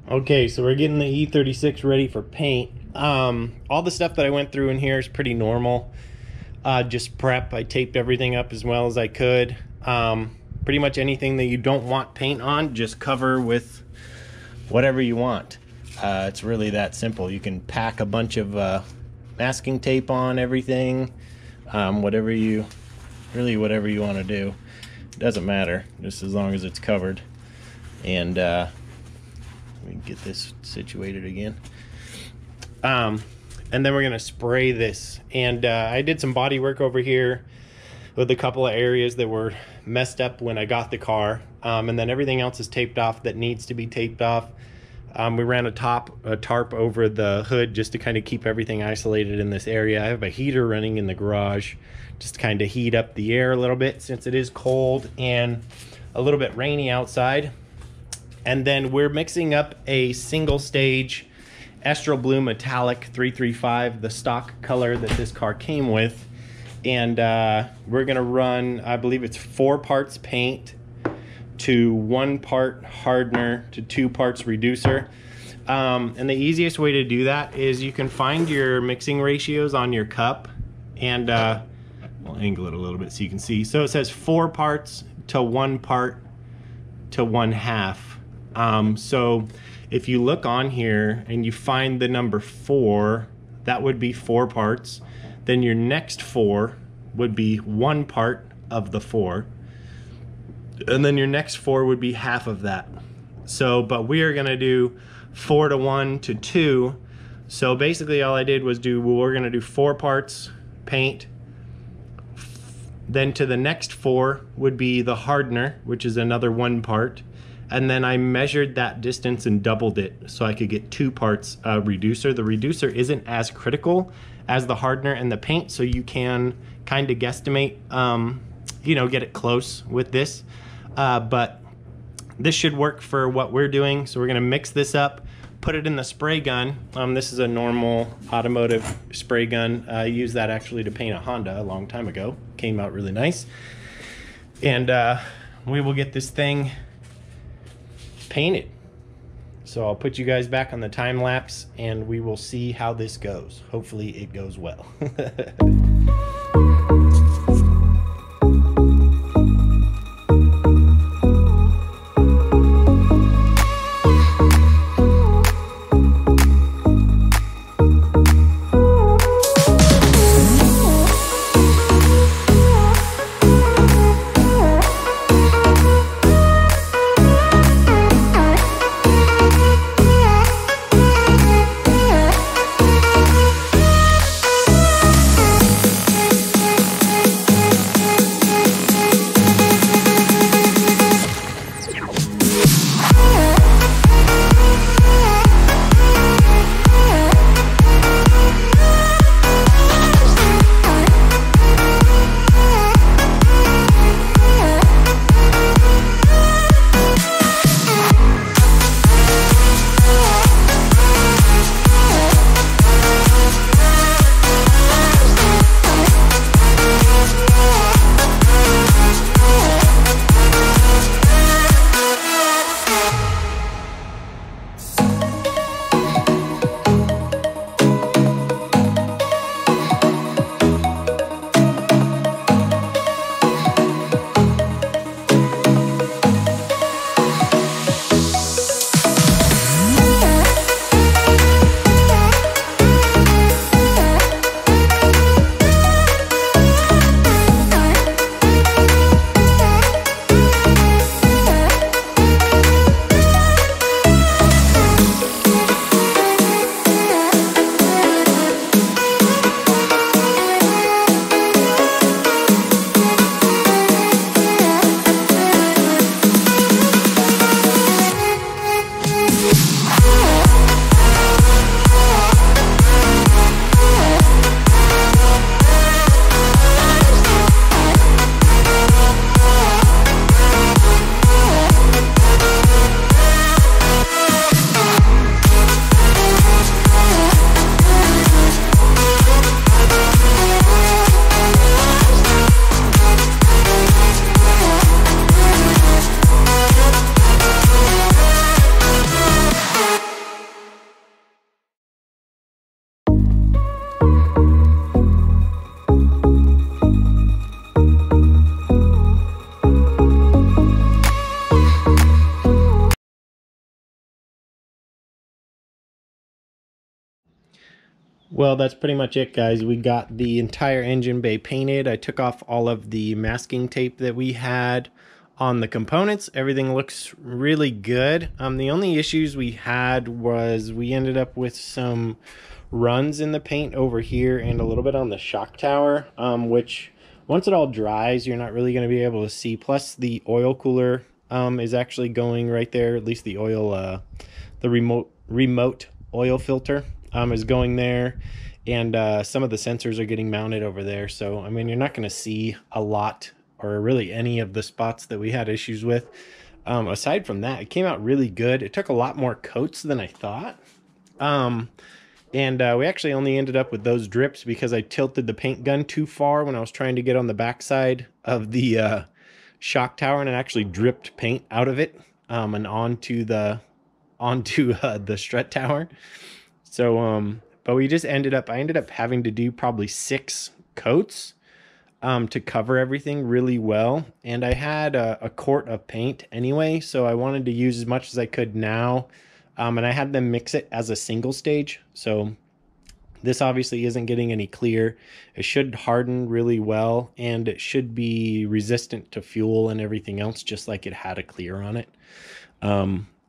Okay, so we're getting the E36 ready for paint. All the stuff that I went through in here is pretty normal. Just prep. I taped everything up as well as I could. Pretty much anything that you don't want paint on, just cover with whatever you want. It's really that simple. You can pack a bunch of masking tape on everything. Whatever you want to do. It doesn't matter, just as long as it's covered. And let me get this situated again. And then we're gonna spray this. And I did some body work over here with a couple of areas that were messed up when I got the car. And then everything else is taped off that needs to be taped off. We ran a tarp over the hood just to kind of keep everything isolated in this area. I have a heater running in the garage just to kind of heat up the air a little bit since it is cold and a little bit rainy outside. And then we're mixing up a single stage Estoril Blue Metallic 335, the stock color that this car came with. And we're gonna run, I believe it's 4 parts paint to 1 part hardener to 2 parts reducer. And the easiest way to do that is you can find your mixing ratios on your cup, and I'll angle it a little bit so you can see. So it says 4 parts to 1 part to 1/2. So if you look on here and you find the number 4, that would be 4 parts. Then your next 4 would be 1 part of the 4. And then your next 4 would be half of that. So, but we are gonna do 4 to 1 to 2. So basically all I did was we're gonna do 4 parts paint. Then to the next 4 would be the hardener, which is another 1 part. And then I measured that distance and doubled it so I could get 2 parts reducer. The reducer isn't as critical as the hardener and the paint, so you can kind of guesstimate, you know, get it close with this. But this should work for what we're doing. So we're gonna mix this up, put it in the spray gun. This is a normal automotive spray gun. I used that actually to paint a Honda a long time ago. Came out really nice. And we will get this thing painted. So I'll put you guys back on the time lapse and we will see how this goes. Hopefully it goes well. Well, that's pretty much it, guys. We got the entire engine bay painted. I took off all of the masking tape that we had on the components. Everything looks really good. The only issues we had was we ended up with some runs in the paint over here and a little bit on the shock tower, which once it all dries, you're not really going to be able to see. Plus, the oil cooler is actually going right there. At least the oil, the remote oil filter is going there, and some of the sensors are getting mounted over there. So I mean, you're not going to see a lot or really any of the spots that we had issues with. Aside from that, it came out really good. It took a lot more coats than I thought, and we actually only ended up with those drips because I tilted the paint gun too far when I was trying to get on the backside of the shock tower, and it actually dripped paint out of it and onto the strut tower. So but we just ended up, I ended up having to do probably 6 coats to cover everything really well, and I had a quart of paint anyway, so I wanted to use as much as I could now, and I had them mix it as a single stage. So this obviously isn't getting any clear. It should harden really well, and it should be resistant to fuel and everything else, just like it had a clear on it.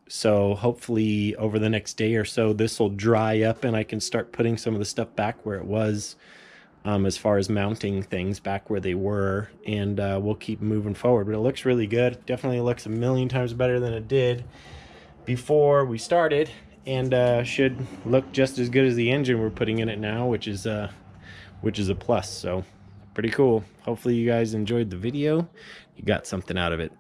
So hopefully over the next day or so, this will dry up and I can start putting some of the stuff back where it was, as far as mounting things back where they were, and we'll keep moving forward. But it looks really good. Definitely looks a million times better than it did before we started, and should look just as good as the engine we're putting in it now, which is a plus. So pretty cool. Hopefully you guys enjoyed the video. You got something out of it.